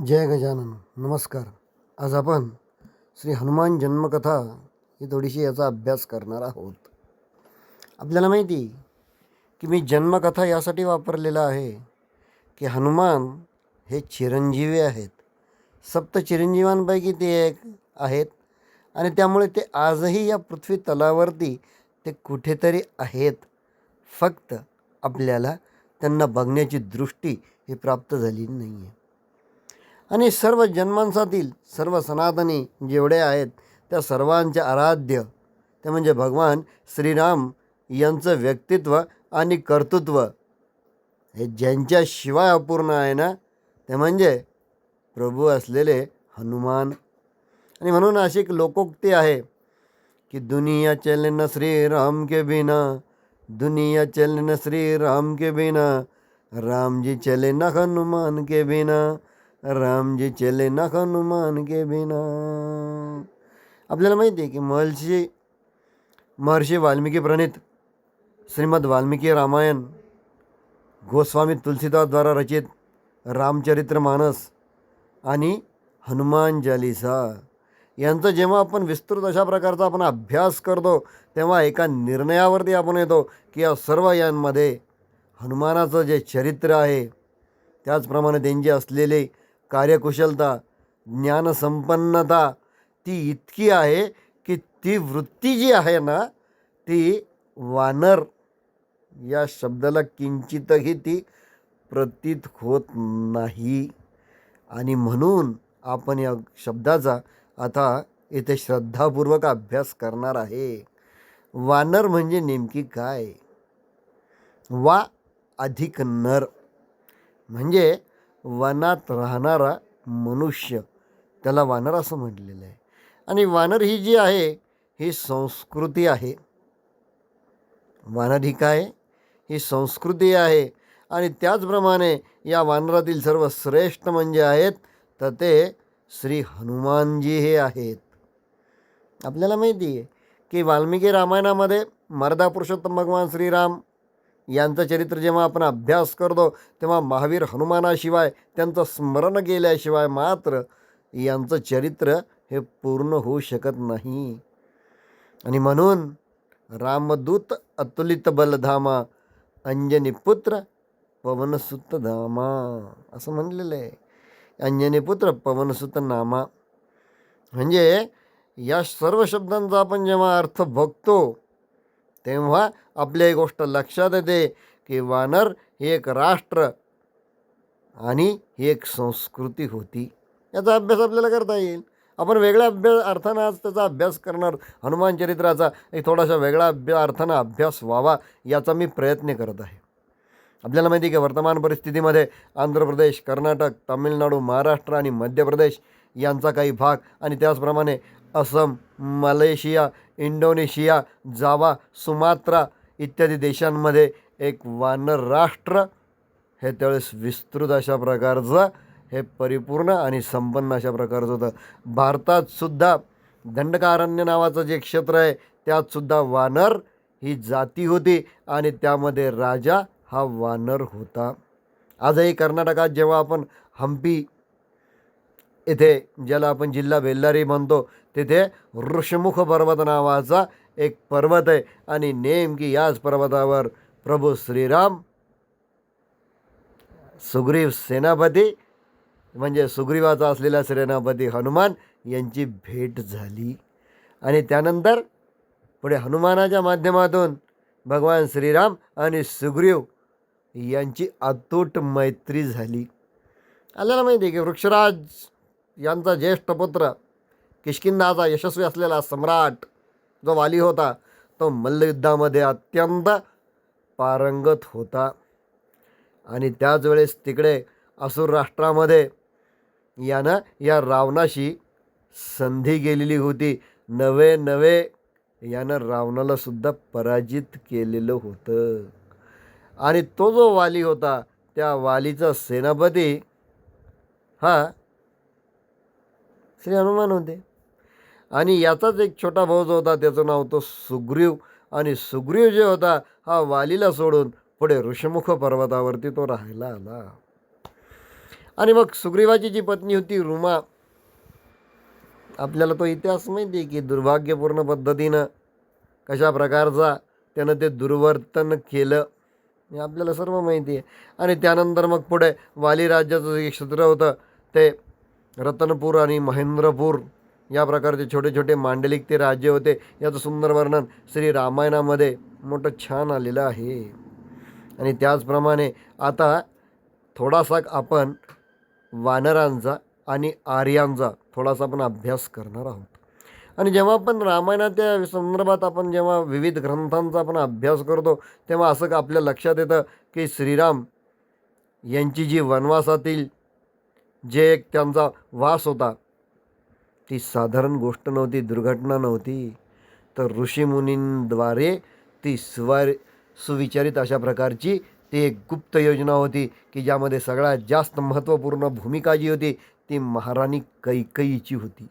जय गजानन. नमस्कार. आज आपण श्री हनुमान जन्मकथा ही थोडीशी याचा अभ्यास करणार आहोत. आपल्याला माहिती आहे की मी जन्मकथा यासाठी वापरलेला आहे की हनुमान हे चिरंजीवी आहेत. सप्त चिरंजीवांपैकी ते एक आहेत आणि त्यामुळे ते आजही या पृथ्वी तलावरती ते कुठेतरी आहेत. फक्त आपल्याला त्यांना बघण्याची दृष्टी ही प्राप्त झाली नाही आहे. आणि सर्व जन्मांसातील सर्व सनातनी जेवढे आहेत त्या सर्वांचे आराध्य ते म्हणजे भगवान श्रीराम यांचं व्यक्तित्व आणि कर्तृत्व हे ज्यांच्याशिवाय अपूर्ण आहे ना, ते म्हणजे प्रभू असलेले हनुमान. आणि म्हणून अशी एक लोकोक्ती आहे की दुनिया चले न श्री राम के बिना, दुनिया चले न श्री राम के बिना, राम जी चले न हनुमान के बिना, राम जी चले न हनुमान के बिना. आपल्याला माहिती आहे की महर्षी वाल्मिकी प्रणित श्रीमद वाल्मिकी रामायण, गोस्वामी तुलसीदासद्वारा रचित रामचरित्र मानस आणि हनुमान चालीसा यांचं जेव्हा आपण विस्तृत अशा प्रकारचा आपण अभ्यास करतो तेव्हा एका निर्णयावरती आपण येतो की या सर्व यांमध्ये हनुमानाचं जे चरित्र आहे, त्याचप्रमाणे त्यांची असलेली कार्यकुशलता, ज्ञानसंपन्नता ती इतकी आहे की ती वृत्ती जी आहे ना, ती वानर या शब्दाला किंचितही ती प्रतीत होत नाही. आणि म्हणून आपण या शब्दाचा आता इथे श्रद्धापूर्वक अभ्यास करणार आहे. वानर म्हणजे नेमकी काय? वा अधिक नर म्हणजे वनात राहणारा मनुष्य, त्याला वानर असं म्हटलेलं आहे. आणि वानर ही जी आहे ही संस्कृती आहे. वानर ही काय? ही संस्कृती आहे. आणि त्याचप्रमाणे या वानरातील सर्व श्रेष्ठ म्हणजे आहेत तर ते श्री हनुमानजी हे आहेत. आपल्याला माहिती आहे की वाल्मिकी रामायणामध्ये मर्दा पुरुषोत्तम भगवान श्रीराम यांचं चरित्र जेव्हा आपण अभ्यास करतो तेव्हा महावीर हनुमानाशिवाय, त्यांचं स्मरण केल्याशिवाय मात्र यांचं चरित्र हे पूर्ण होऊ शकत नाही. आणि म्हणून रामदूत अतुलित बलधामा, अंजनी पुत्र पवनसुत धामा असं म्हणलेलं आहे. अंजनी पुत्र पवनसुत नामा म्हणजे या सर्व शब्दांचा आपण जेव्हा अर्थ बघतो तेव्हा आपल्या एक गोष्ट लक्षात येते की वानर ही एक राष्ट्र आणि ही एक संस्कृती होती. याचा अभ्यास आपल्याला करता येईल. आपण वेगळ्या अर्थानं आज त्याचा अभ्यास करणार. हनुमान चरित्राचा एक थोडासा वेगळा अर्थानं अभ्यास व्हावा याचा मी प्रयत्न करत आहे. आपल्याला माहिती आहे की वर्तमान परिस्थितीमध्ये आंध्र प्रदेश, कर्नाटक, तामिळनाडू, महाराष्ट्र आणि मध्य प्रदेश यांचा काही भाग आणि त्याचप्रमाणे असम, मलेशिया, इंडोनेशिया, जावा, सुमात्रा इत्यादी देशांमध्ये एक वानर राष्ट्र हे त्यावेळेस विस्तृत अशा प्रकारचं हे परिपूर्ण आणि संपन्न अशा प्रकारचं होतं. भारतातसुद्धा दंडकारण्य नावाचं जे क्षेत्र आहे त्यातसुद्धा वानर ही जाती होती आणि त्यामध्ये राजा हा वानर होता. आजही कर्नाटकात जेव्हा आपण हंपी इथे, ज्याला आपण जिल्हा बेल्लारी म्हणतो, तिथे ऋषमुख पर्वत नावाचा एक पर्वत आहे आणि नेमकी याच पर्वतावर प्रभू श्रीराम, सुग्रीव सेनापती म्हणजे सुग्रीवाचा असलेला सेनापती हनुमान यांची भेट झाली. आणि त्यानंतर पुढे हनुमानाच्या माध्यमातून भगवान श्रीराम आणि सुग्रीव यांची अतूट मैत्री झाली. आपल्याला माहिती आहे की वृक्षराज यांचा ज्येष्ठ पुत्र किष्किंधाचा यशस्वी असलेला सम्राट जो वाली होता तो मल्लयुद्धामध्ये अत्यंत पारंगत होता. आणि त्याच वेळेस तिकडे असुर राष्ट्रामध्ये यानं या रावणाशी संधी केलेली होती. नवे यानं रावणाला सुद्धा पराजित केलेलं होतं. आणि तो जो वाली होता त्या वालीचा सेनापती हा श्री हनुमान होते. आणि याचाच एक छोटा भाऊ जो होता त्याचं नाव तो सुग्रीव. आणि सुग्रीव जे होता हा वालीला सोडून पुढे ऋषमुख पर्वतावरती तो राहायला आला. आणि मग सुग्रीवाची जी पत्नी होती रुमा, आपल्याला तो इतिहास माहिती आहे की दुर्भाग्यपूर्ण पद्धतीनं कशा प्रकारचा त्यानं ते दुर्वर्तन केलं हे आपल्याला सर्व माहिती आहे. आणि त्यानंतर मग पुढे वाली राज्याचं जे क्षेत्र होतं ते रतनपूर आणि महेंद्रपूर या प्रकारचे छोटे छोटे मांडलिक ते राज्य होते. याचं सुंदर वर्णन श्री रामायणामध्ये मोठं छान आलेलं आहे. आणि त्याचप्रमाणे आता थोडासा आपण वानरांचा आणि आर्यांचा थोडासा आपण अभ्यास करणार आहोत. आणि जेव्हा आपण रामायणाच्या संदर्भात आपण जेव्हा विविध ग्रंथांचा आपण अभ्यास करतो तेव्हा असं आपल्या लक्षात येतं की श्रीराम यांची जी वनवासातील जे एक त्यांचा वास होता ती साधारण गोष्ट नव्हती, दुर्घटना नव्हती, तर ऋषीमुनींद्वारे ती सुविचारित अशा प्रकारची ती एक गुप्त योजना होती की ज्यामध्ये सगळ्यात जास्त महत्त्वपूर्ण भूमिका जी होती ती महाराणी कैकेयीची होती.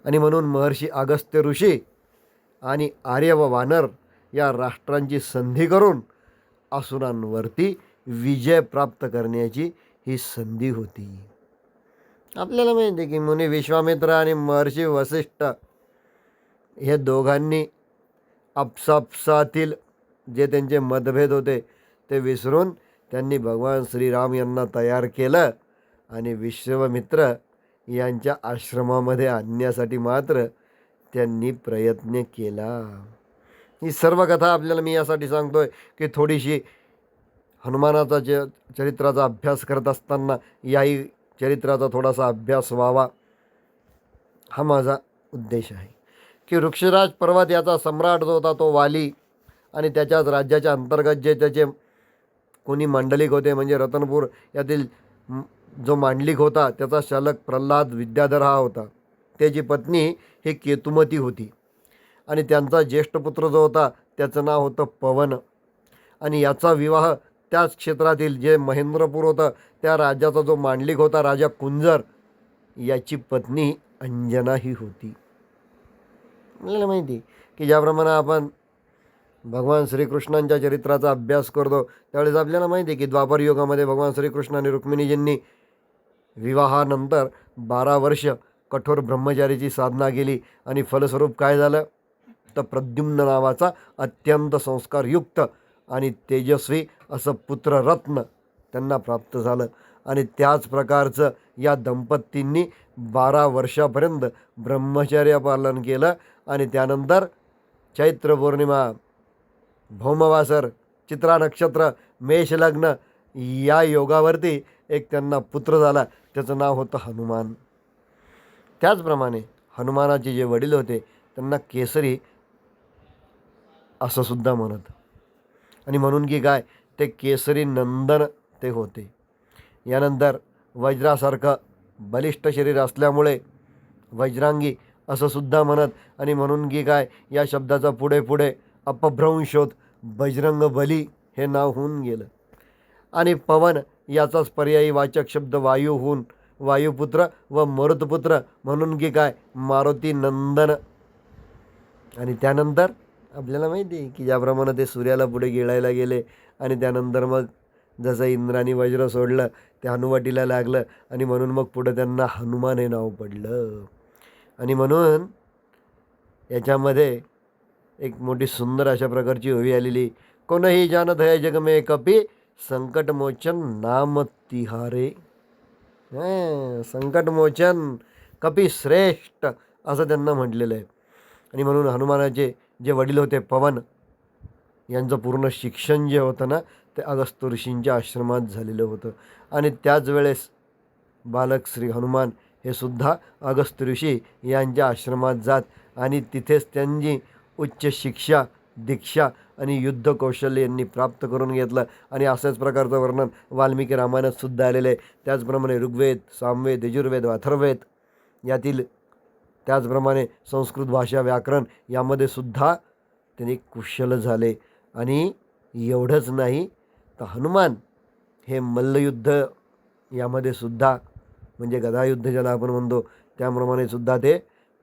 आणि म्हणून महर्षी अगस्त्य ऋषी आणि आर्य व वानर या राष्ट्रांची संधी करून असुरांवरती विजय प्राप्त करण्याची ही संधी होती. आपल्याला माहिती आहे की मुनी विश्वामित्र आणि महर्षी वसिष्ठ हे दोघांनी आपसापसातील जे त्यांचे मतभेद होते ते विसरून त्यांनी भगवान श्रीराम यांना तयार केलं आणि विश्वामित्र यांच्या आश्रमामध्ये आणण्यासाठी मात्र त्यांनी प्रयत्न केला. ही सर्व कथा आपल्याला मी यासाठी सांगतोय की थोडीशी हनुमानाचा चरित्राचा अभ्यास करत असताना याही चरित्राचा थोडासा अभ्यास व्हावा हा माझा उद्देश आहे. की वृक्षराज पर्वत याचा सम्राट जो होता तो वाली आणि त्याच्याच राज्याच्या अंतर्गत जे त्याचे कोणी मांडलिक होते म्हणजे रतनपूर यातील जो मांडलिक होता त्याचा शालक प्रल्हाद विद्याधर हा होता. त्याची पत्नी ही केतुमती होती आणि त्यांचा ज्येष्ठ पुत्र जो होता त्याचं नाव होतं पवन. आणि याचा विवाह त्याच क्षेत्रातील जे महेंद्रपूर होतं त्या राज्याचा जो मांडलिक होता राजा कुंजर याची पत्नी अंजना ही होती. आपल्याला माहिती की ज्याप्रमाणे आपण भगवान श्रीकृष्णांच्या चरित्राचा अभ्यास करतो त्यावेळेस आपल्याला माहिती आहे की द्वापर युगामध्ये भगवान श्रीकृष्ण आणि रुक्मिणीजींनी विवाहानंतर 12 वर्ष कठोर ब्रह्मचारीची साधना केली आणि फलस्वरूप काय झालं तर प्रद्युम्न नावाचा अत्यंत संस्कारयुक्त आणि तेजस्वी असं पुत्ररत्न त्यांना प्राप्त झालं. आणि त्याच प्रकारचं या दंपतींनी 12 वर्षापर्यंत ब्रह्मचर्य पालन केलं आणि त्यानंतर चैत्र पौर्णिमा, भौमवासर, चित्रा नक्षत्र, मेष लग्न या योगावरती एक त्यांना पुत्र झाला, त्याचं नाव होतं हनुमान. त्याचप्रमाणे हनुमानाचे जे वडील होते त्यांना केसरी असं सुद्धा म्हणत. आणि म्हणून की काय ते केसरी नंदन ते होते. यानंतर वज्रासारखं बलिष्ठ शरीर असल्यामुळे वज्रांगी असं सुद्धा म्हणत. आणि म्हणून की काय या शब्दाचा पुढे पुढे अपभ्रंश होत बजरंग बली हे नाव होऊन गेलं. आणि पवन याचाच पर्यायी वाचक शब्द वायू होऊन वायुपुत्र व मरुतपुत्र म्हणून की काय मारुती नंदन. आणि त्यानंतर आपल्याला माहिती आहे की ज्याप्रमाणे ते सूर्याला पुढे गिळायला गेले आणि त्यानंतर मग जसं इंद्राने वज्र सोडलं ते हनुवटीला लागलं आणि म्हणून मग पुढं त्यांना हनुमान हे नाव पडलं. आणि म्हणून याच्यामध्ये एक मोठी सुंदर अशा प्रकारची ओवी आलेली, कोणही जानत है जग में कपी संकटमोचन नाम तिहारे. संकटमोचन कपी श्रेष्ठ असं त्यांना म्हटलेलं आहे. आणि म्हणून हनुमानाचे जे वडील होते पवन यांचं पूर्ण शिक्षण जे होतं ना ते अगस्त्य ऋषींच्या आश्रमात झालेलं होतं. आणि त्याच वेळेस बालक श्री हनुमान हे सुद्धा अगस्त्य ऋषी यांच्या आश्रमात जात आणि तिथेच त्यांची उच्च शिक्षा, दीक्षा आणि युद्ध कौशल्य यांनी प्राप्त करून घेतलं. आणि अशाच प्रकारचं वर्णन वाल्मिकी रामायणात सुद्धा आलेलं आहे. त्याचप्रमाणे ऋग्वेद, सामवेद, यजुर्वेद, अथर्ववेद यातील त्याचप्रमाणे संस्कृत भाषा व्याकरण यामध्ये सुद्धा त्यांनी कुशल झाले. आणि एवढंच नाही तर हनुमान हे मल्लयुद्ध यामध्ये सुद्धा म्हणजे गदायुद्ध ज्याला आपण म्हणतो त्याप्रमाणे सुद्धा ते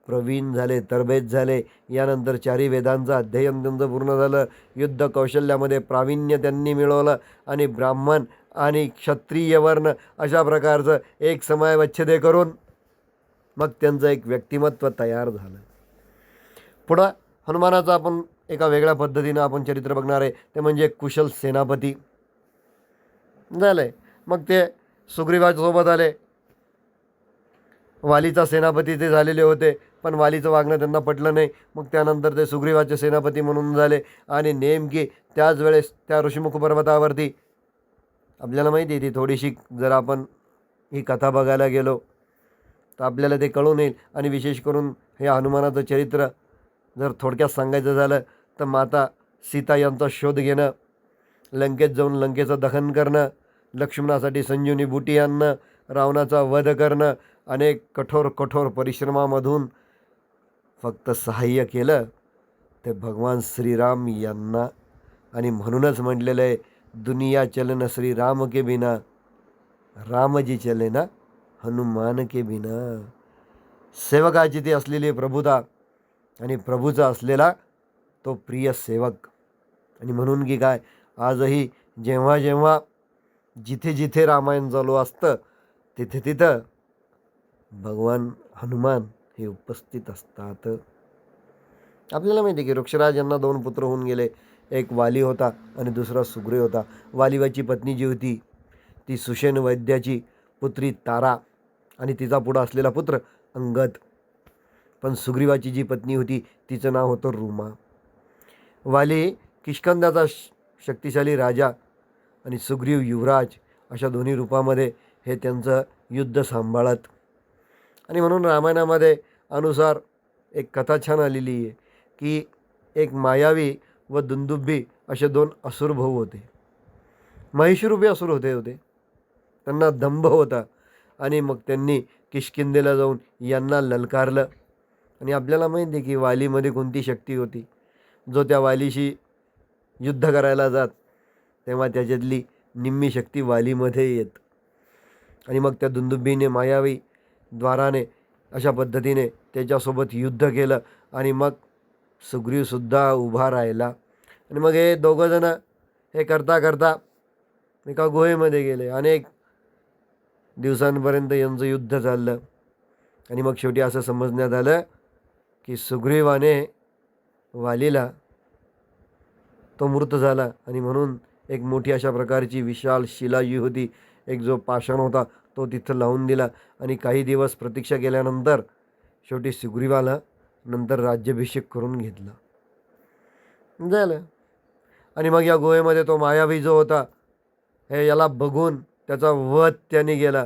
प्रवीण झाले, तरबेज झाले. यानंतर 4 वेदांचं अध्ययन त्यांचं पूर्ण झालं. युद्ध कौशल्यामध्ये प्रावीण्य त्यांनी मिळवलं आणि ब्राह्मण आणि क्षत्रिय वर्ण अशा प्रकारचं एक समयवच्छेदे करून मग त्यांचं एक व्यक्तिमत्व तयार झालं. पुढं हनुमानाचं आपण एका वेगळ्या पद्धतीनं आपण चरित्र बघणार आहे, ते म्हणजे कुशल सेनापती झालं आहे. मग ते सुग्रीवासोबत आले. वालीचा सेनापती ते झालेले होते, पण वालीचं वागणं त्यांना पटलं नाही. मग त्यानंतर ते सुग्रीवाचे सेनापती म्हणून झाले. आणि नेमकी त्याच वेळेस त्या ऋषिमुख पर्वतावरती आपल्याला माहिती आहे ती थोडीशी, जर आपण ही कथा बघायला गेलो तर आपल्याला ते कळून येईल. आणि विशेष करून हे हनुमानाचं चरित्र जर थोडक्यात सांगायचं झालं तर माता सीता यांचा शोध घेणं, लंकेत जाऊन लंकेचं दहन करणं, लक्ष्मणासाठी संजीवनी बुटी आणणं, रावणाचा वध करणं, अनेक कठोर कठोर परिश्रमामधून फक्त सहाय्य केलं ते भगवान श्रीराम यांना. आणि म्हणूनच म्हटलेलं आहे, दुनिया चलन श्रीराम के बिना, रामजी चले ना हनुमान के बिना. सेवकाची ती असलेली प्रभुता आणि प्रभूचा असलेला तो प्रिय सेवक. आणि म्हणून की काय, आजही जेव्हा जेव्हा जिथे जिथे रामायण चालू असतं तिथे तिथं भगवान हनुमान हे उपस्थित असतात. आपल्याला माहिती आहे की वृक्षराज यांना 2 पुत्र होऊन गेले. एक वाली होता आणि दुसरा सुग्रीव होता. वालीवाची पत्नी जी होती ती सुषेण वैद्याची पुत्री तारा आणि तिचा पुढं असलेला पुत्र अंगद. पण सुग्रीवाची जी पत्नी होती तिचं नाव होतं रुमा. वाली किष्किंध्याचा शक्तिशाली राजा आणि सुग्रीव युवराज अशा दोन्ही रूपामध्ये हे त्यांचं युद्ध सांभाळत. आणि म्हणून रामायणामध्ये अनुसार एक कथा छान आलेली आहे की एक मायावी व दुंदुभी असे 2 असुर भाऊ होते. महिषरूपी असुर होते. त्यांना दंभ होता. आणि मग त्यांनी किष्किंधेला जाऊन यांना ललकारलं. आणि आपल्याला माहिती आहे की वालीमध्ये कोणती शक्ती होती. जो त्या वालीशी युद्ध करायला जात तेव्हा त्याच्यातली निम्मी शक्ती वालीमध्ये येत. आणि मग त्या दुंदुभीने मायावी द्वाराने अशा पद्धतीने त्याच्यासोबत युद्ध केलं. आणि मग सुग्रीवसुद्धा उभा राहिला. आणि मग हे दोघंजणं हे करता करता एका गुहेमध्ये गेले. अनेक दिवसांपर्यंत यांचं युद्ध चाललं. आणि मग शेवटी असं समजण्यात आलं की सुग्रीवाने वालीला तो मृत झाला. आणि म्हणून एक मोठी अशा प्रकारची विशाल शिला जी होती, एक जो पाषाण होता तो तिथं लावून दिला. आणि काही दिवस प्रतीक्षा केल्यानंतर शेवटी सुग्रीवाला नंतर राज्याभिषेक करून घेतला झालं. आणि मग या गुहेमध्ये तो मायावी जो होता हे याला बघून त्याचा वध त्याने गेला.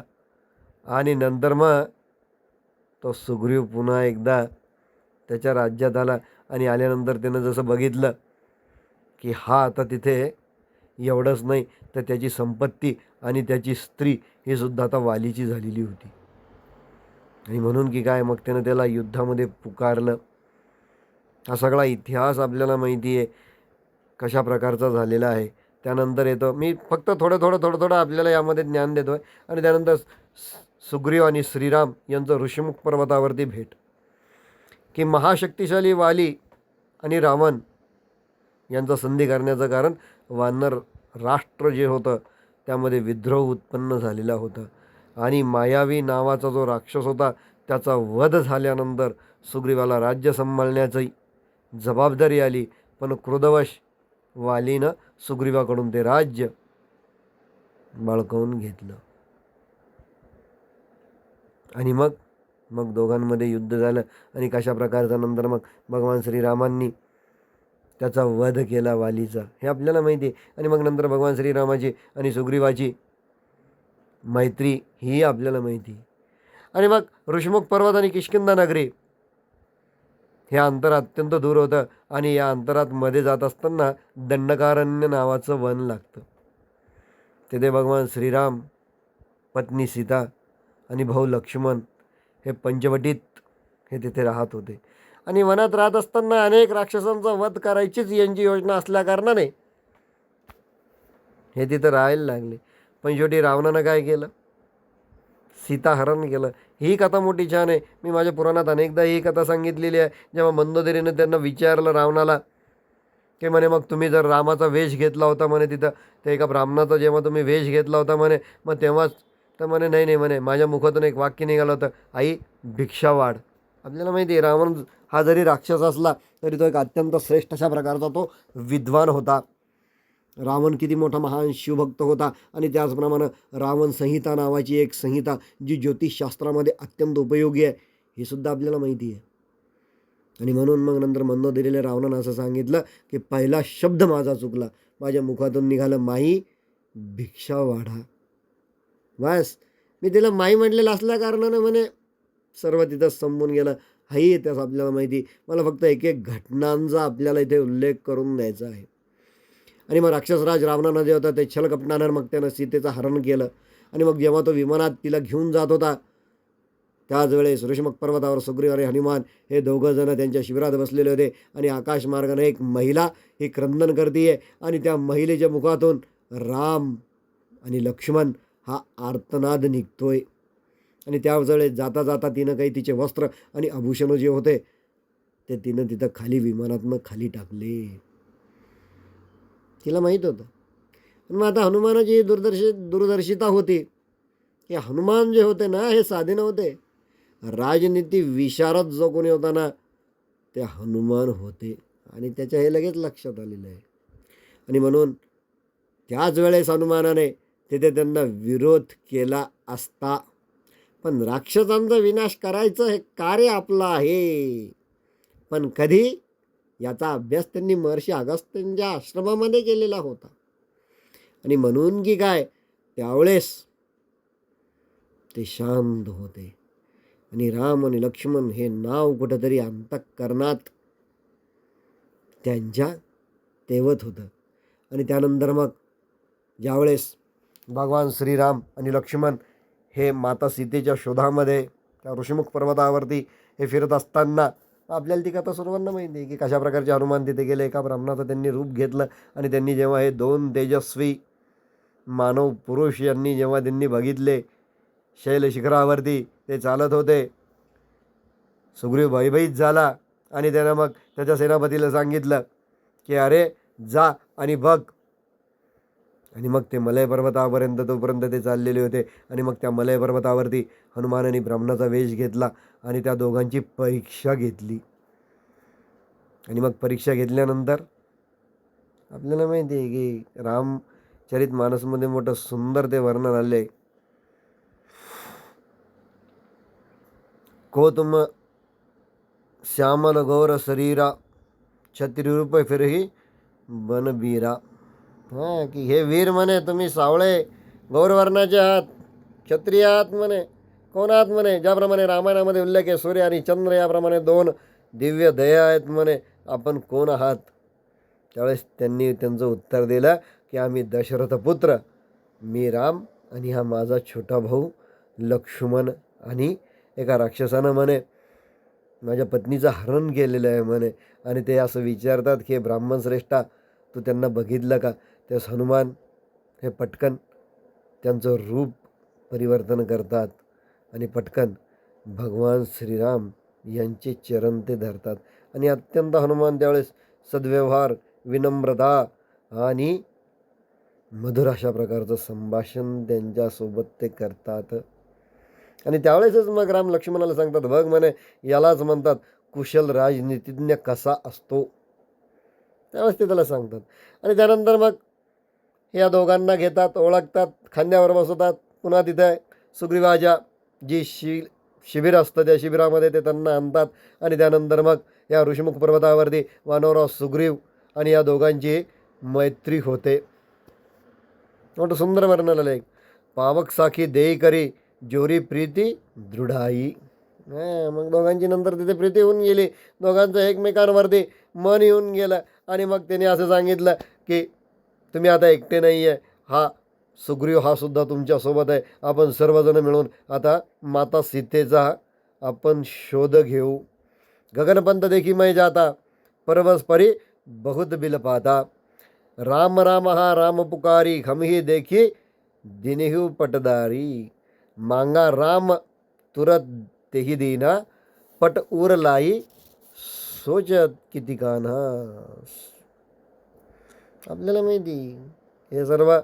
आणि नंतर मग तो सुग्रीव पुन्हा एकदा त्याच्या राज्यात आला. आणि आल्यानंतर त्यानं जसं बघितलं की हा आता तिथे एवढंच नाही तर त्याची संपत्ती आणि त्याची स्त्री ही सुद्धा आता वालीची झालेली होती. आणि म्हणून की काय, मग त्यानं त्याला युद्धामध्ये पुकारलं. हा सगळा इतिहास आपल्याला माहिती आहे कशा प्रकारचा झालेला आहे. त्यानंतर येतो, मी फक्त थोडं आपल्याला यामध्ये ज्ञान देतो आहे. आणि त्यानंतर सुग्रीव आणि श्रीराम यांचं ऋषिमुख पर्वतावरती भेट, की महाशक्तिशाली वाली आणि रावण यांचा संधी करण्याचं कारण वानर राष्ट्र जे होतं त्यामध्ये विद्रोह उत्पन्न झालेला होता. आणि मायावी नावाचा जो राक्षस होता त्याचा वध झाल्यानंतर सुग्रीवाला राज्य सांभाळण्याची जबाबदारी आली. पण क्रोधवश वालीनं सुग्रीवाकडून ते राज्य बळकावून घेतलं. आणि मग दोघांमध्ये युद्ध झालं. आणि कशा प्रकारचा नंतर मग भगवान श्रीरामांनी त्याचा वध केला वालीचा, हे आपल्याला माहिती आहे. आणि मग नंतर भगवान श्रीरामाची आणि सुग्रीवाची मैत्री ही आपल्याला माहिती आहे. आणि मग ऋषिमुख पर्वत आणि किष्किंधा नगरी हे अंतर अत्यंत दूर होतं. आणि या अंतरात मध्ये जात असताना दंडकारण्य नावाचं वन लागतं. तिथे भगवान श्रीराम, पत्नी सीता आणि भाऊ लक्ष्मण हे पंचवटीत हे तिथे राहत होते. आणि वनात राहत असताना अनेक राक्षसांचा वध करायचीच यांची योजना असल्याकारणाने हे तिथं राहायला लागले. पण शेवटी रावणानं काय केलं, सीताहरण केलं. ही कथा मोठी छान आहे. मी माझ्या पुराणात अनेकदा ही कथा सांगितलेली आहे. जेव्हा मंदोदरीनं त्यांना विचारलं रावणाला की म्हणे मग तुम्ही जर रामाचा वेश घेतला होता म्हणे तिथं, ते एका ब्राह्मणाचा जेव्हा तुम्ही वेश घेतला होता म्हणे, मग तेव्हाच तर म्हणे नाही नाही म्हणे, माझ्या मुखातून एक वाक्य निघालं होतं, आई भिक्षा वाढ. आपल्याला माहिती आहे रावण हा जरी राक्षस असला तरी तो एक अत्यंत श्रेष्ठ अशा प्रकारचा तो विद्वान होता. रावण किती मोठा महान शिवभक्त होता. आणि त्याचप्रमाणे रावण संहिता नावाची एक संहिता जी ज्योतिषशास्त्रामध्ये अत्यंत उपयोगी आहे, हे सुद्धा आपल्याला माहिती आहे. आणि म्हणून मग नंतर मंदोदरीला रावणानं असं सांगितलं की पहिला शब्द माझा चुकला, माझ्या मुखातून निघालं माई भिक्षा वाढा. बस मी तिला माई म्हटलेलं असल्या कारणानं म्हणे सर्व तिथं संपून गेलं. हाही त्यास आपल्याला माहिती. मला फक्त एक एक घटनांचा आपल्याला इथे उल्लेख करून द्यायचा आहे. आणि मग राक्षसराज रावणानं जे होतं ते छलकपटानं मग त्यानं सीतेचं हरण केलं. आणि मग जेव्हा तो विमानात तिला घेऊन जात होता त्याच वेळेस ऋषिमुख पर्वतावर सुग्रीव आणि हनुमान हे दोघं जण त्यांच्या शिबिरात बसलेले होते. आणि आकाशमार्गाने एक महिला ही क्रंदन करते आणि त्या महिलेच्या मुखातून राम आणि लक्ष्मण हा आर्तनाद निघतोय. आणि त्यावेळेस जाता जाता तिनं काही तिचे वस्त्र आणि आभूषणं जे होते ते तिनं तिथं खाली विमानातनं खाली टाकले. तिला माहीत होतं. पण मग आता हनुमानाची दूरदर्शिता होती की हनुमान जे होते ना हे साधे नव्हते. राजनीती विशारद जो कोणी होता ना ते हनुमान होते. आणि त्याच्या हे लगेच लक्षात आलेलं आहे. आणि म्हणून त्याच वेळेस हनुमानाने तिथे त्यांना विरोध केला असता. पण राक्षसांचा विनाश करायचं हे कार्य आपलं आहे. पण कधी याचा अभ्यास त्यांनी महर्षी अगस्त्यांच्या आश्रमामध्ये केलेला होता. आणि म्हणून की काय त्यावेळेस ते शांत होते. आणि राम आणि लक्ष्मण हे नाव कुठंतरी अंतःकरणात त्यांच्या तेवत होतं. आणि त्यानंतर मग ज्यावेळेस भगवान श्रीराम आणि लक्ष्मण हे माता सीतेच्या शोधामध्ये त्या ऋषिमुख पर्वतावरती हे फिरत असताना आपल्याला ती कथा सर्वांना माहिती आहे की कशा प्रकारचे हनुमान तिथे गेले. एका ब्राह्मणाचं त्यांनी रूप घेतलं आणि त्यांनी जेव्हा हे दोन तेजस्वी मानव पुरुष यांनी जेव्हा त्यांनी बघितले शैल शिखरावरती ते चालत होते, सुग्रीव भयभीत झाला. आणि त्यानं मग त्याच्या सेनापतीला सांगितलं की अरे जा आणि बघ. आणि मग ते मलय पर्वतापर्यंत तोपर्यंत ते चाललेले होते. आणि मग त्या मलय पर्वतावरती हनुमानाने ब्राह्मणाचा वेश घेतला आणि त्या दोघांची परीक्षा घेतली. आणि मग परीक्षा घेतल्यानंतर आपल्याला माहिती आहे की रामचरित मानसमध्ये मोठं सुंदर ते वर्णन आले. को तुम श्यामल गौर शरीरा छत्रीरूप फिरही बनबीरा. हां की हे वीर म्हणे तुम्ही सावळे गौरवर्णाचे आहात, क्षत्रिय आहात म्हणे. कोण आहात म्हणे? ज्याप्रमाणे रामायणामध्ये उल्लेख आहे सूर्य आणि चंद्र याप्रमाणे दोन दिव्य दया आहेत म्हणे. आपण कोण आहात? त्यावेळेस त्यांनी त्यांचं उत्तर दिलं की आम्ही दशरथ पुत्र, मी राम आणि हा माझा छोटा भाऊ लक्ष्मण. आणि एका राक्षसानं म्हणे माझ्या पत्नीचं हरण केलेलं आहे म्हणे. आणि ते असं विचारतात की ब्राह्मण श्रेष्ठा तू त्यांना बघितलं का? त्यास हनुमान हे पटकन त्यांचं रूप परिवर्तन करतात आणि पटकन भगवान श्रीराम यांचे चरण ते धरतात. आणि अत्यंत हनुमान त्यावेळेस सद्व्यवहार, विनम्रता आणि मधुर अशा प्रकारचं संभाषण त्यांच्यासोबत ते करतात. आणि त्यावेळेसच मग राम लक्ष्मणाला सांगतात बघ म्हणे यालाच म्हणतात कुशल राजनीतिज्ञ कसा असतो. त्यावेळेस ते त्याला सांगतात. आणि त्यानंतर मग या दोघांना घेतात, ओळखतात, खांद्यावर बसवतात. पुन्हा तिथे सुग्रीवाच्या जी शिबिर असतं त्या शिबिरामध्ये ते त्यांना आणतात. आणि त्यानंतर मग या ऋषिमुख पर्वतावरती वानरराव सुग्रीव आणि या दोघांची मैत्री होते. मोठं सुंदर वर्णन आलं. पावक साखी देई करी जोरी प्रीती दृढाई. मग दोघांची नंतर तिथे प्रीती होऊन गेली. दोघांचं एकमेकांवरती मन येऊन गेलं. आणि मग त्याने असं सांगितलं की तुम्ही आता एकटे नाही आहे, हा सुग्रीव हा सुद्धा तुमच्यासोबत आहे. आपण सर्वजण मिळून आता माता सीतेचा आपण शोध घेऊ. गगनपंत देखी मै जाता परवस परी बहुत बिल पाता. राम राम हा राम पुकारी खमही देखी दिनहु पटदारी. मांगा राम तुरत तेही दीना पट उर लाई सोचत किती कान्हा. आपल्याला माहिती हे सर्व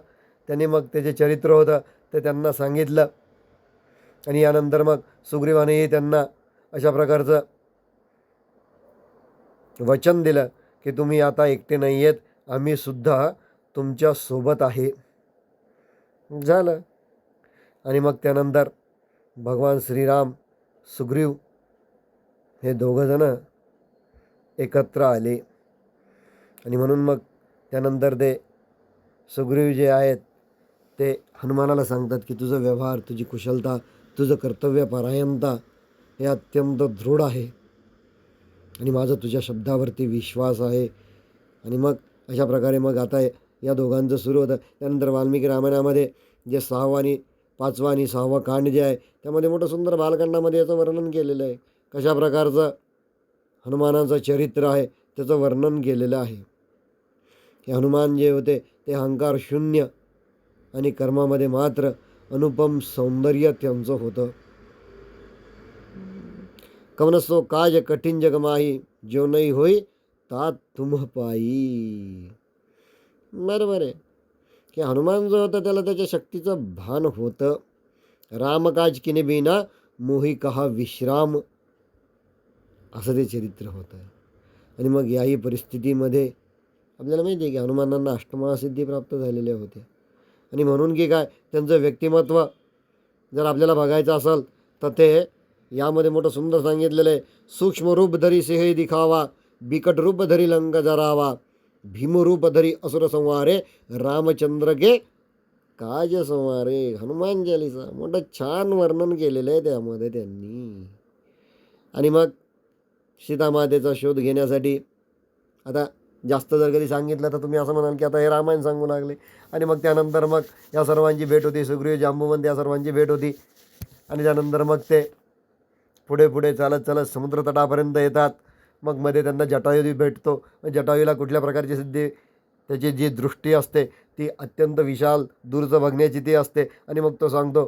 त्यांनी मग त्याचे चरित्र होतं ते त्यांना सांगितलं. आणि यानंतर मग सुग्रीवानेही त्यांना अशा प्रकारचं वचन दिलं की तुम्ही आता एकटे नाही आहेत, आम्ही सुद्धा तुमच्या सोबत आहे. झालं. आणि मग त्यानंतर भगवान श्रीराम सुग्रीव हे दोघंजणं एकत्र आले. आणि म्हणून मग त्यानंतर ते सुग्रीव जे आहेत ते हनुमानाला सांगतात की तुझं व्यवहार, तुझी कुशलता, तुझं कर्तव्यपरायणता हे अत्यंत दृढ आहे आणि माझा तुझ्या शब्दावरती विश्वास आहे. आणि मग अशा प्रकारे मग आता या दोघांचं सुरू होतं. त्यानंतर वाल्मिकी रामायणामध्ये जे 6वा आणि 5वा आणि 6वा कांड जे आहे त्यामध्ये मोठं सुंदर बालकांडामध्ये याचं वर्णन केलेलं आहे. कशा प्रकारचं हनुमानाचं चरित्र आहे त्याचं वर्णन केलेलं आहे. हे हनुमान जे होते ते अहंकार शून्य आणि कर्मामध्ये मात्र अनुपम सौंदर्य त्यांचं होतं. कवनसो काज कठीण जग माही, जो नाही होई तात तुम पायी. बरोबर आहे की हनुमान जो होता त्याला त्याच्या शक्तीचं भान होतं. रामकाज किने बिना मोही कहा विश्राम, असं ते चरित्र होतं. आणि मग याही परिस्थितीमध्ये आपल्याला माहिती आहे की हनुमानांना अष्टमहासिद्धी प्राप्त झालेल्या होत्या. आणि म्हणून की काय त्यांचं व्यक्तिमत्व जर आपल्याला बघायचं असेल तर ते यामध्ये मोठं सुंदर सांगितलेलं आहे. सूक्ष्म रूप धरी सिंह दिखावा, बिकट रूप धरी लंक जरावा, भीमरूप धरी असुर संवारे, रामचंद्र के काज संवारे. हनुमान चालीसा मोठं छान वर्णन केलेलं आहे त्यामध्ये त्यांनी. आणि मग सीतामातेचा शोध घेण्यासाठी आता जास्त जर कधी सांगितलं तर तुम्ही असं म्हणाल की आता हे रामायण सांगू लागले. आणि मग त्यानंतर मग या सर्वांची भेट होती, सुग्रीव जांबुवंत या सर्वांची भेट होती. आणि त्यानंतर मग ते पुढे पुढे चालत चालत समुद्रतटापर्यंत येतात. मग मध्ये त्यांना जटायू भेटतो. जटायूला कुठल्या प्रकारची सिद्धी, त्याची जी दृष्टी असते ती अत्यंत विशाल दूरचं बघण्याची ती असते. आणि मग तो सांगतो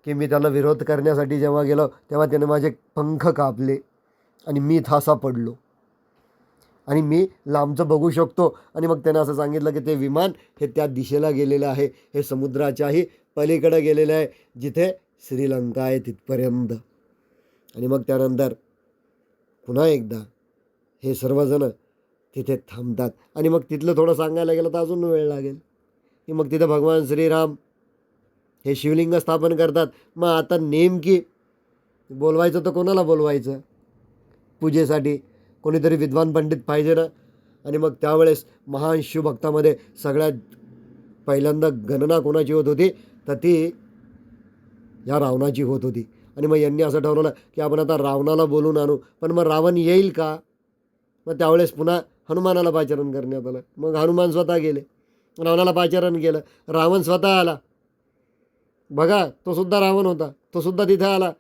की मी त्याला विरोध करण्यासाठी जेव्हा गेलो तेव्हा त्याने माझे पंख कापले आणि मी थासा पडलो आणि मी लांबचं बघू शकतो. आणि मग त्यानं असं सांगितलं की ते विमान हे त्या दिशेला गेलेलं आहे, हे समुद्राच्याही पलीकडे गेलेलं आहे, जिथे श्रीलंका आहे तिथपर्यंत. आणि मग त्यानंतर पुन्हा एकदा हे सर्वजण तिथे थांबतात. आणि मग तिथलं थोडं सांगायला गेलं तर अजून वेळ लागेल की मग तिथं भगवान श्रीराम हे शिवलिंग स्थापन करतात. मग आता नेमकी बोलवायचं तर कोणाला बोलवायचं पूजेसाठी? कोणीतरी विद्वान पंडित पाहिजे ना. आणि मग त्यावेळेस महान शिवभक्तामध्ये सगळ्यात पहिल्यांदा गणना कोणाची होत होती तर ती या रावणाची होत होती. आणि मग यांनी असं ठरवलं की आपण आता रावणाला बोलून आणू. पण मग रावण येईल का? मग त्यावेळेस पुन्हा हनुमानाला पाचारण करण्यात आलं. मग हनुमान स्वतः गेले, रावणाला पाचारण केलं. रावण स्वतः आला. बघा, तो सुद्धा रावण होता, तो सुद्धा तिथे आला.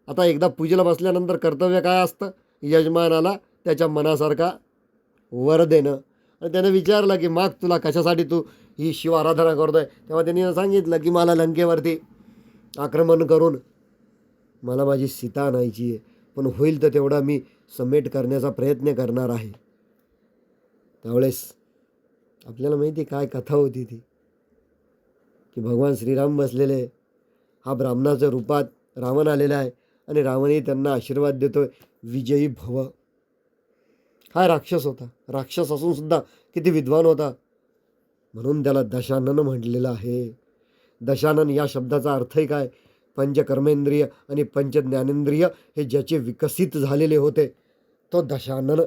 आता एकदा पूजेला बसल्यानंतर कर्तव्य काय असतं? यजमानाला त्याच्या मनासारखा वर देणं. आणि त्यानं विचारलं की माग तुला कशासाठी तू ही शिव आराधना करतोय? तेव्हा त्यांनी सांगितलं की मला लंकेवरती आक्रमण करून मला माझी सीता आणायची आहे, पण होईल तर तेवढा मी समेट करण्याचा प्रयत्न करणार आहे. त्यावेळेस आपल्याला माहिती काय कथा होती ती, की भगवान श्रीराम बसलेले, हा ब्राह्मणाच्या रूपात रावण आलेला आहे आणि रावणही त्यांना आशीर्वाद देतोय, विजयी भव. हा राक्षस होता, राक्षस असून सुद्धा किती विद्वान होता, म्हणून त्याला दशानन म्हटलेलं आहे. दशानन या शब्दाचा अर्थही काय? पंचकर्मेंद्रिय आणि पंचज्ञानेंद्रिय हे ज्याचे विकसित झालेले होते तो दशानन.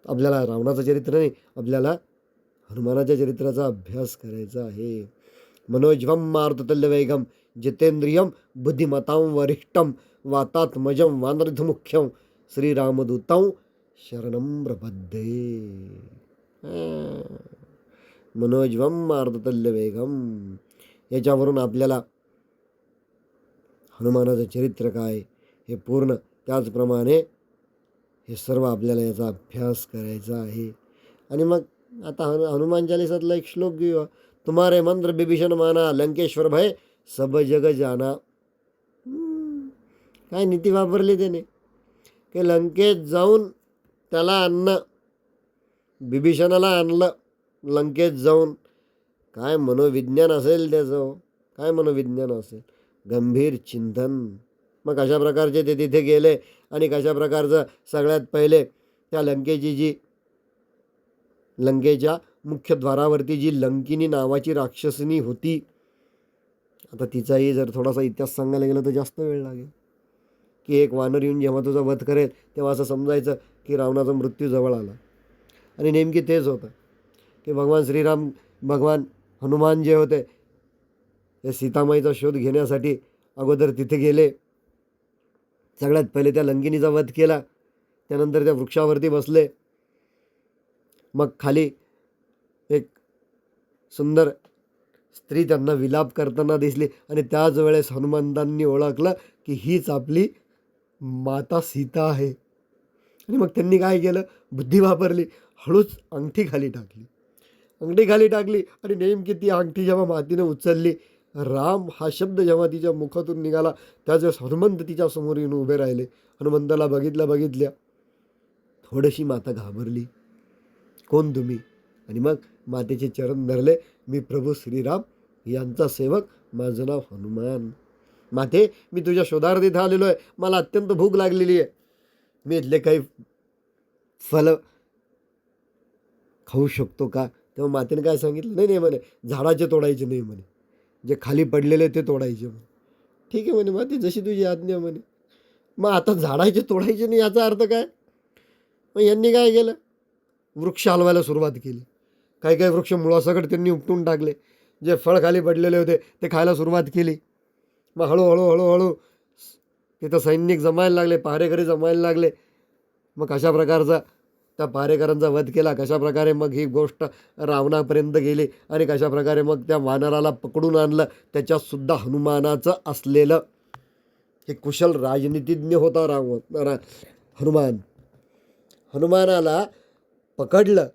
आपल्याला रावणाचं चरित्र नाही, आपल्याला हनुमानाच्या चरित्राचा अभ्यास करायचा आहे. मनोजवम मारुततुल्यवेगम जितेंद्रियम बुद्धिमतां वरिष्ठम वातात्मजं वानरधमुख्यं श्रीरामदूतं शरणं प्रपद्ये. मनोजवम मारुततुल्यवेगम, याच्यावरून आपल्याला हनुमानाचं चरित्र काय हे पूर्ण, त्याचप्रमाणे हे सर्व आपल्याला याचा अभ्यास करायचा आहे. आणि मग आता हनुमान चालीसातला एक श्लोक घेऊया. तुम्हारे मंत्र बिभीषण माना, लंकेश्वर भय सब जग जाना. काय नीती वापरली त्याने की लंकेत जाऊन त्याला आणणं बिभीषणाला आणलं लंकेत जाऊन. काय मनोविज्ञान असेल त्याचं हो. काय मनोविज्ञान असेल, गंभीर चिंतन. मग कशा प्रकारचे ते तिथे गेले आणि कशा प्रकारचं सगळ्यात पहिले त्या लंकेच्या मुख्य द्वारावरती जी लंकिनी नावाची राक्षसिनी होती, आता तिचाही जर थोडासा इतिहास सांगायला गेलं तर जास्त वेळ लागेल. की एक वानर येऊन जेव्हा तुझा वध करेल तेव्हा असं समजायचं की रावणाचा मृत्यू जवळ आला. आणि नेमकी तेच होतं की भगवान हनुमान जे होते ते सीतामाईचा शोध घेण्यासाठी अगोदर तिथे गेले. सगळ्यात पहिले त्या लंकिनीचा वध केला. त्यानंतर त्या वृक्षावरती बसले. मग खाली एक सुंदर स्त्री त्यांना विलाप करताना दिसली आणि त्याच वेळेस हनुमंतांनी ओळखलं की हीच आपली माता सीता आहे. आणि मग त्यांनी काय केलं, बुद्धी वापरली, हळूच अंगठी खाली टाकली आणि नेमकी ती अंगठी जेव्हा मातीनं उचलली, राम हा शब्द जेव्हा तिच्या मुखातून निघाला त्याच वेळेस हनुमंत तिच्या समोर येऊन उभे राहिले. हनुमंताला बघितल्या थोडीशी माता घाबरली, कोण तुम्ही? आणि मग मातेचे चरण धरले, मी प्रभू श्रीराम यांचा सेवक, माझं नाव हनुमान. माते, मी तुझ्या शोधार्थ इथं आलेलो आहे. मला अत्यंत भूक लागलेली आहे. मी इथले काही फल खाऊ शकतो का? तेव्हा मातेने काय सांगितलं, नाही म्हणे, झाडाचे तोडायचे नाही म्हणे, जे खाली पडलेले ते तोडायचे म्हणे. ठीक आहे म्हणे माते, जशी तुझी आज्ञा म्हणे. मग आता झाडाचे तोडायचे नाही याचा अर्थ काय? मग यांनी काय केलं, वृक्ष हलवायला सुरुवात केली. काही वृक्ष मुळासकट त्यांनी उपटून टाकले. जे फळ खाली पडलेले होते ते खायला सुरुवात केली. मग हळूहळू तिथं सैनिक जमायला लागले, पहारेकरी जमायला लागले. मग कशा प्रकारचा त्या पहारेकरांचा वध केला, कशा प्रकारे मग ही गोष्ट रावणापर्यंत गेली आणि कशा प्रकारे मग त्या वानराला पकडून आणलं. त्याच्यातसुद्धा हनुमानाचं असलेलं हे कुशल राजनीतिज्ञ होता हनुमानाला पकडलं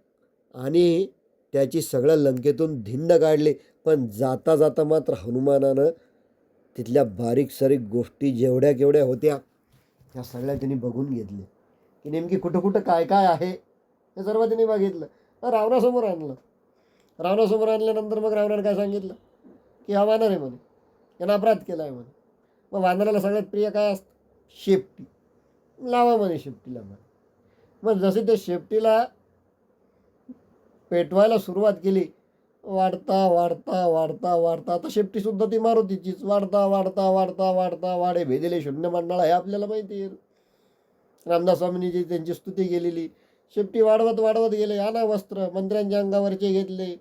आणि त्याची सगळ्या लंकेतून धिंड काढली. पण जाता जाता मात्र हनुमानानं तिथल्या बारीक सारीक गोष्टी जेवढ्या केवढ्या होत्या त्या सगळ्या त्यांनी बघून घेतले की नेमकी कुठं काय काय आहे हे सर्व त्यांनी बघितलं. रावणासमोर आणल्यानंतर मग रावणाने काय सांगितलं की हा वानर आहे म्हणे, यानं अपराध केला आहे म्हणे. मग वानराला सगळ्यात प्रिय काय असतं, शेपटी. लावा म्हणे शेपटीला. मग जसे त्या शेपटीला पेटवायला सुरुवात केली, वाढता आता शेपटीसुद्धा ती मारुतीचीच वाढे भेदेले शून्य मंडळा, हे आपल्याला माहिती आहे. रामदास स्वामींनी जी त्यांची स्तुती केलेली, शेपटी वाढवत गेले. आला वस्त्र मंत्र्यांच्या अंगावरचे घेतले,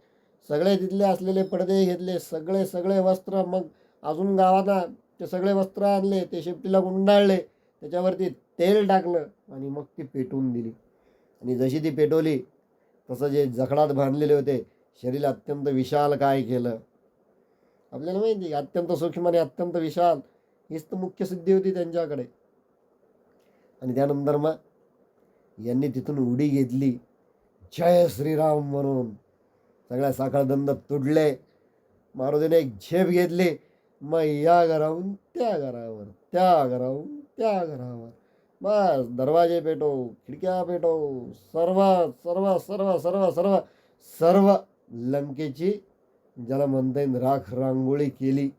सगळे तिथले असलेले पडदे घेतले, सगळे वस्त्र. मग अजून गावाला ते सगळे वस्त्र आणले, ते शेपटीला गुंडाळले, त्याच्यावरती तेल टाकलं आणि मग ती पेटवून दिली. आणि जशी ती पेटवली तसं जे जखडात बांधलेले होते शरीर अत्यंत विशाल काय केलं आपल्याला माहिती. अत्यंत सूक्ष्म आणि अत्यंत विशाल हीच तर मुख्य सिद्धी होती त्यांच्याकडे. आणि त्यानंतर मग यांनी तिथून उडी घेतली, जय श्रीराम म्हणून सगळ्या साखळदंड तुडले. मारुतीने एक झेप घेतली. मग या घराहून त्या घरावर, त्या घराहून त्या घरावर, बस दरवाजे पेटव, खिडक्या पेटव, सर्व सर्व सर्व सर्व सर्व सर्व लंकेची ज्याला म्हणता येईल राख रांगोळी केली.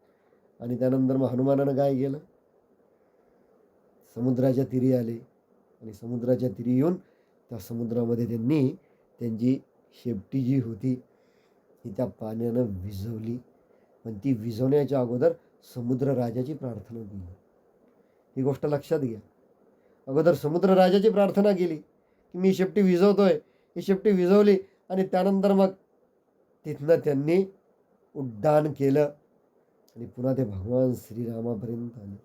आणि त्यानंतर मग हनुमानानं काय केलं, समुद्राच्या तीरी आले आणि समुद्राच्या तीरी येऊन त्या समुद्रामध्ये त्यांनी त्यांची शेपटी जी होती ती त्या पाण्यानं विझवली. पण ती विझवण्याच्या अगोदर समुद्र राजाची प्रार्थना केली. ही गोष्ट लक्षात घ्या. अगोदर समुद्र राजाची प्रार्थना केली की मी शेपटी विझवतोय. ही शेपटी विझवली आणि त्यानंतर मग तिथनं त्यांनी उड्डाण केलं आणि पुन्हा ते भगवान श्रीरामापर्यंत आले.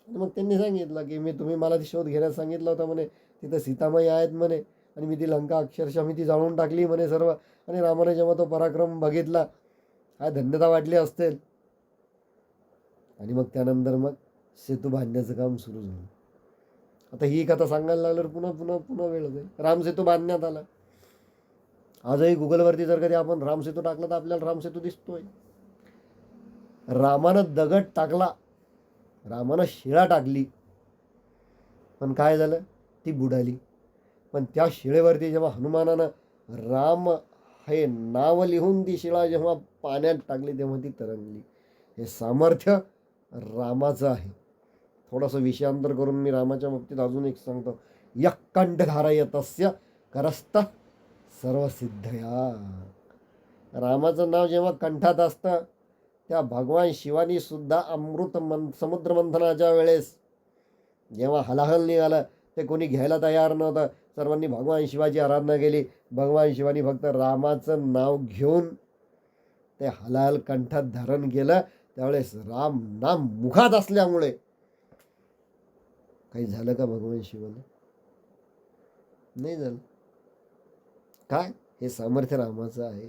आणि मग त्यांनी सांगितलं की तुम्ही मला ती शोध घेण्यास सांगितलं होतं म्हणे, तिथं सीतामाई आहेत म्हणे आणि मी ती लंका अक्षरशः मी ती जाळून टाकली म्हणे सर्व. आणि रामाने जेव्हा तो पराक्रम बघितला काय धन्यता वाटली असेल. आणि मग त्यानंतर मग सेतू बांधण्याचं काम सुरू झालं. आता ही कथा सांगायला लागल्यावर पुन्हा वेळ जाईल. रामसेतू बांधण्यात आला. आजही गुगलवरती जर कधी आपण रामसेतू टाकला तर आपल्याला रामसेतू दिसतोय. रामानं दगड टाकला, रामानं शिळा टाकली, पण काय झालं, ती बुडाली. पण त्या शिळेवरती जेव्हा हनुमानानं राम हे नाव लिहून ती शिळा जेव्हा पाण्यात टाकली तेव्हा ती तरंगली. हे सामर्थ्य रामाचं आहे. थोडंसं विषयांतर करून मी रामाच्या बाबतीत अजून एक सांगतो. यः कंठधारयतस्य करस्त सर्वसिद्धया. रामाचं नाव जेव्हा कंठात असतं त्या भगवान शिवानी सुद्धा समुद्र मंथनाच्या वेळेस जेव्हा हलाहल निघालं ते कोणी घ्यायला तयार नव्हतं. सर्वांनी भगवान शिवाची आराधना केली. भगवान शिवानी फक्त रामाचं नाव घेऊन ते हलाहल कंठात धारण केलं. त्यावेळेस राम नाम मुखात असल्यामुळे काही झालं का भगवान शिवाला? नाही झालं. काय? हे सामर्थ्य रामाचं आहे.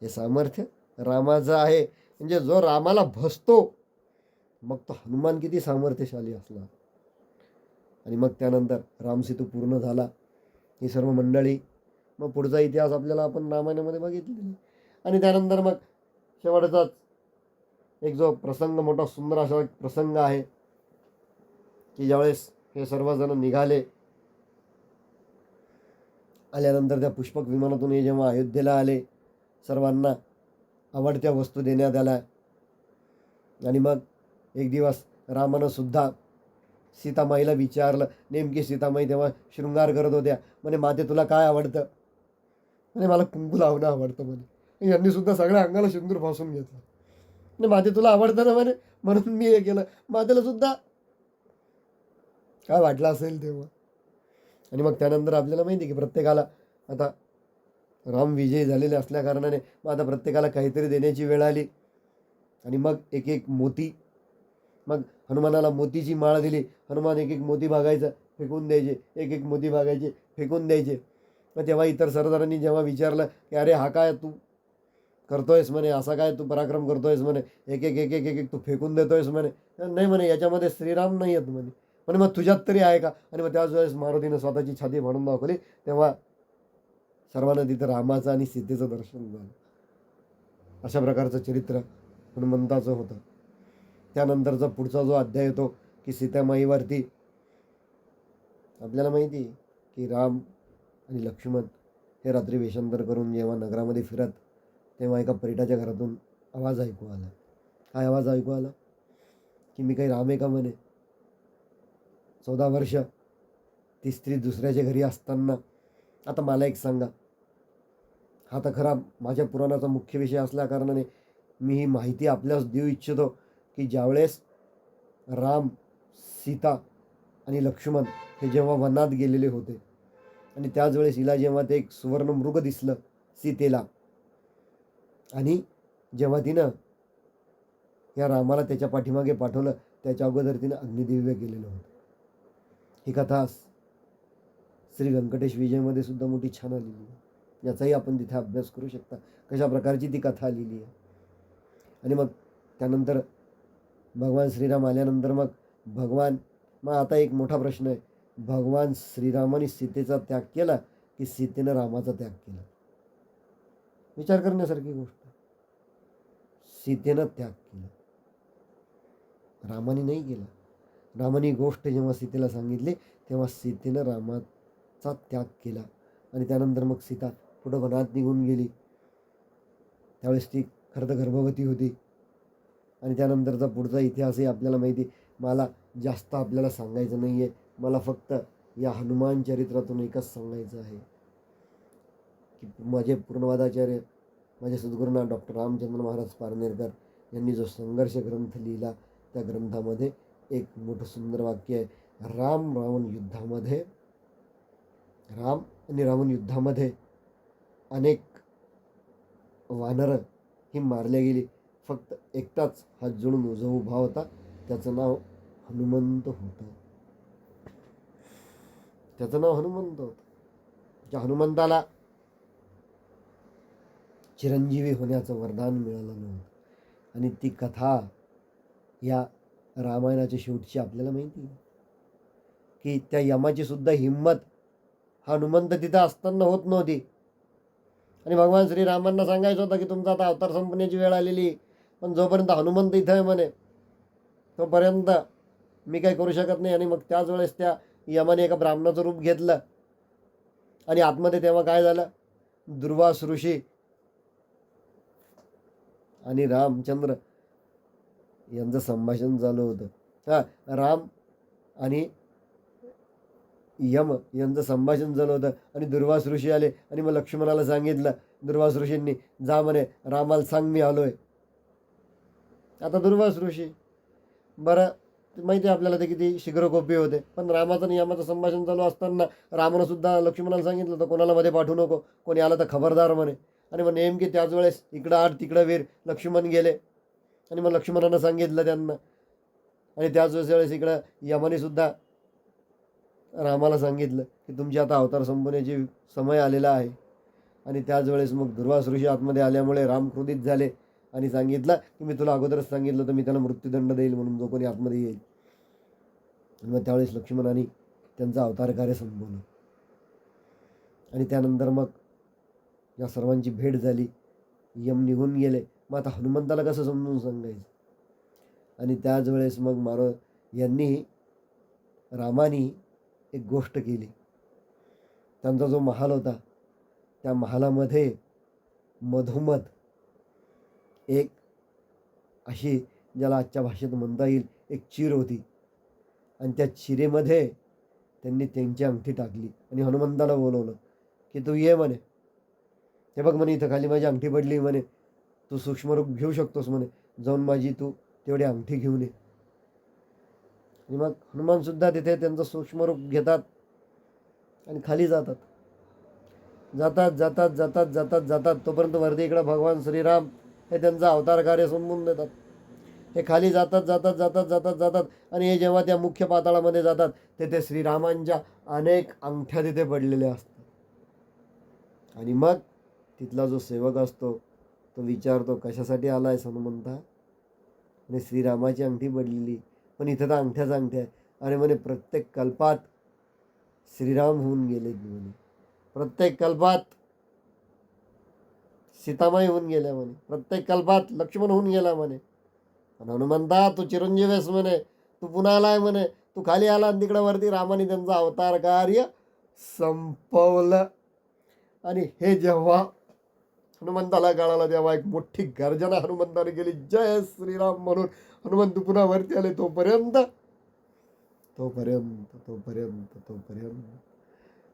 हे सामर्थ्य रामाचं आहे. म्हणजे जो रामाला भसतो मग तो हनुमान किती सामर्थ्यशाली असला. आणि मग त्यानंतर रामसेतू पूर्ण झाला. ही सर्व मंडळी मग पुढचा इतिहास आपल्याला आपण रामायणामध्ये बघितलेला. आणि त्यानंतर मग शेवटचाच एक जो प्रसंग मोठा सुंदर असा एक प्रसंग आहे की ज्यावेळेस हे सर्वजण निघाले. आल्यानंतर त्या पुष्पक विमानातून हे जेव्हा अयोध्येला आले सर्वांना आवडत्या वस्तू देण्यात आल्या. आणि मग एक दिवस रामानं सुद्धा सीतामाईला विचारलं. नेमकी सीतामाई तेव्हा शृंगार करत होत्या. म्हणे माते तुला काय आवडतं? म्हणे मला कुंकू लावणं आवडतं म्हणे. यांनी सुद्धा सगळ्या अंगाला सिंदूर फासून घेतलं. म्हणजे माते तुला आवडतं ना म्हणे, म्हणून मी हे केलं. मातेला सुद्धा काय वाटलं असेल तेव्हा. आणि मग त्यानंतर आपल्याला माहिती की प्रत्येकाला आता राम विजयी झालेले असल्या कारणाने मग आता प्रत्येकाला काहीतरी देण्याची वेळ आली. आणि मग एक एक मोती, मग हनुमानाला मोतीची माळ दिली. हनुमान एक एक मोती भागायचं फेकून द्यायचे, एक एक मोती भागायचे फेकून द्यायचे. मग तेव्हा इतर सरदारांनी जेव्हा विचारलं की अरे हा काय तू करतोयस म्हणे, असा काय तू पराक्रम करतोयस म्हणे, एक एक एक एक एक एक तू फेकून देतोयस म्हणे. नाही म्हणे, याच्यामध्ये श्रीराम नाही आहेत म्हणे. म्हणे मग तुझ्यात तरी आहे का? आणि मग त्याच वेळेस मारुतीनं स्वतःची छाती म्हणून दाखवली. तेव्हा सर्वांना तिथं रामाचं आणि सीतेचं दर्शन झालं. अशा प्रकारचं चरित्र हनुमंताचं होतं. त्यानंतरचा पुढचा जो अध्याय येतो की सीतामाईवरती आपल्याला माहिती आहे की राम आणि लक्ष्मण हे रात्री वेषांतर करून जेव्हा नगरामध्ये फिरत तेव्हा एका परिटाच्या घरातून आवाज ऐकू आला. काय आवाज ऐकू आला? की मी काही राम आहे का म्हणे. 14 वर्ष ती स्त्री दुसऱ्याच्या घरी असताना. आता मला एक सांगा, हा तर खरा माझ्या पुराणाचा मुख्य विषय असल्या कारणाने मी ही माहिती आपल्यास देऊ इच्छितो की ज्यावेळेस राम, सीता आणि लक्ष्मण हे जेव्हा वनात गेलेले होते आणि त्याच वेळेस हिला जेव्हा ते एक सुवर्ण मृग दिसलं सीतेला, आणि जेव्हा तिनं या रामाला त्याच्या पाठीमागे पाठवलं त्याच्या अगोदर तिनं अग्निदिव्य केलेलं होतं. ही कथा श्री व्यंकटेश विजयमध्ये सुद्धा मोठी छान आलेली आहे. याचाही आपण तिथे अभ्यास करू शकता कशा प्रकारची ती कथा लिहिली आहे. आणि मग त्यानंतर भगवान श्रीराम आल्यानंतर मग आता एक मोठा प्रश्न आहे, भगवान श्रीरामाने सीतेचा त्याग केला की सीतेनं रामाचा त्याग केला? विचार करण्यासारखी गोष्ट. सीतेनं त्याग केला, रामाने नाही केला. रामाने गोष्ट जेव्हा सीतेला सांगितली तेव्हा सीतेनं रामाचा त्याग केला. आणि त्यानंतर मग सीता पुढं वनात निघून गेली. त्यावेळेस ती खरं तर गर्भवती होती. आणि त्यानंतरचा पुढचा इतिहासही आपल्याला माहिती. मला जास्त आपल्याला सांगायचं नाही आहे. मला फक्त या हनुमान चरित्रातून एकच सांगायचं आहे की माझे पूर्णवादाचार्य, माझे सद्गुरुना डॉक्टर रामचंद्र महाराज पारनेरकर यांनी जो संघर्ष ग्रंथ लिहिला त्या ग्रंथामध्ये एक मोठं सुंदर वाक्य आहे, राम आणि रावण युद्धामध्ये अनेक वानरं ही मारल्या गेली. फक्त एकटाच हात जोडून उभा होता, त्याचं नाव हनुमंत होतं. त्या हनुमंताला चिरंजीवी होण्याचं वरदान मिळालं नव्हतं. आणि ती कथा या रामायणाच्या शेवटची आपल्याला माहिती आहे की त्या यमाची सुद्धा हिंमत हनुमंत तिथं असताना होत नव्हती. आणि भगवान श्रीरामांना सांगायचं होतं की तुमचा आता अवतार संपण्याची वेळ आलेली, पण जोपर्यंत हनुमंत इथं आहे म्हणे तोपर्यंत मी काही करू शकत नाही. आणि मग त्याच वेळेस त्या यमाने एका ब्राह्मणाचं रूप घेतलं आणि आतमध्ये तेव्हा काय झालं, दुर्वास ऋषी आणि रामचंद्र यांचं संभाषण चालू होतं. राम आणि यम यांचं संभाषण झालं होतं आणि दुर्वास ऋषी आले आणि मग लक्ष्मणाला सांगितलं, दुर्वास ऋषींनी, जा म्हणे रामाला सांग मी आलोय. आता दुर्वास ऋषी, बरं माहिती आहे आपल्याला ते किती शीघ्रकोपी होते, पण रामाचं आणि यमाचं संभाषण चालू असताना रामानं सुद्धा लक्ष्मणाला सांगितलं होतं कोणाला मध्ये पाठवू नको, कोणी आलं तर खबरदार म्हणे. आणि मग नेमकी त्याच वेळेस इकडं आड तिकडं वीर लक्ष्मण गेले आणि मग लक्ष्मणानं सांगितलं त्यांना. आणि त्याच वेळेस इकडं यमाने सुद्धा रामाला सांगितलं की तुमची आता अवतार संपवण्याची समय आलेला आहे. आणि त्याच वेळेस मग दुर्वास ऋषी आतमध्ये आल्यामुळे राम क्रोधित झाले आणि सांगितलं की मी तुला अगोदरच सांगितलं होतं मी त्याला मृत्यूदंड देईल म्हणून, जो कोणी आतमध्ये येईल. मग त्यावेळेस लक्ष्मणाने त्यांचं अवतार कार्य संपवलं. आणि त्यानंतर मग या सर्वांची भेट झाली, यम निघून गेले. मग आता हनुमंताला कसं समजून सांगायचं. आणि त्याच वेळेस मग यांनी रामानी एक गोष्ट केली. त्यांचा जो महाल होता त्या महालामध्ये मधोमध एक अशी, ज्याला आजच्या भाषेत म्हणता येईल, एक चीर होती. आणि त्या चिरेमध्ये त्यांनी त्यांची अंगठी टाकली आणि हनुमंताला बोलवलं की तू ये म्हणे, हे बघ म्हणे इथं खाली माझी अंगठी पडली म्हणे, तू सूक्ष्मरूप घेऊ शकतोस म्हणे, जाऊन माझी तू तेवढी अंगठी घेऊन ये. आणि मग हनुमानसुद्धा तिथे त्यांचं सूक्ष्मरूप घेतात आणि खाली जातात. जातात जातात जातात जातात जातात तोपर्यंत वरती इकडं भगवान श्रीराम हे त्यांचं अवतार कार्य संपवून देतात. हे खाली जातात जातात जातात जातात जातात आणि हे जेव्हा त्या मुख्य पाताळामध्ये जातात तेथे श्रीरामांच्या अनेक अंगठ्या तिथे पडलेल्या असतात. आणि मग तिथला जो सेवक असतो तो विचारतो, कशासाठी आला आहेस हनुमंता. आणि श्रीरामाची अंगठी पडलेली, पण इथं तर अंगठ्याच अंगठ्या आहे. आणि म्हणे प्रत्येक कल्पात श्रीराम होऊन गेले म्हणे, प्रत्येक कल्पात सीतामाई होऊन गेल्या म्हणे, प्रत्येक कल्पात लक्ष्मण होऊन गेला म्हणे. पण हनुमंता तू चिरंजीव आहेस म्हणे, तू पुन्हा आलाय म्हणे, तू खाली आला आणि तिकडं वरती रामाने त्यांचं अवतार कार्य संपवलं. आणि हे जेव्हा हनुमंताला कळालं तेव्हा एक मोठी गर्जना हनुमंताने केली, जय श्रीराम म्हणून. हनुमंत पुन्हा वरती आले. तोपर्यंत तोपर्यंत तोपर्यंत तोपर्यंत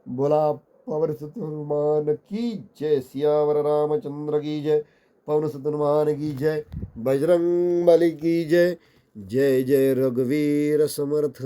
बोला पवन सुत हनुमान की जय, सियावर रामचंद्र की जय, पवन सुत हनुमान की जय, बजरंग बली की जय, जय जय रघुवीर समर्थ.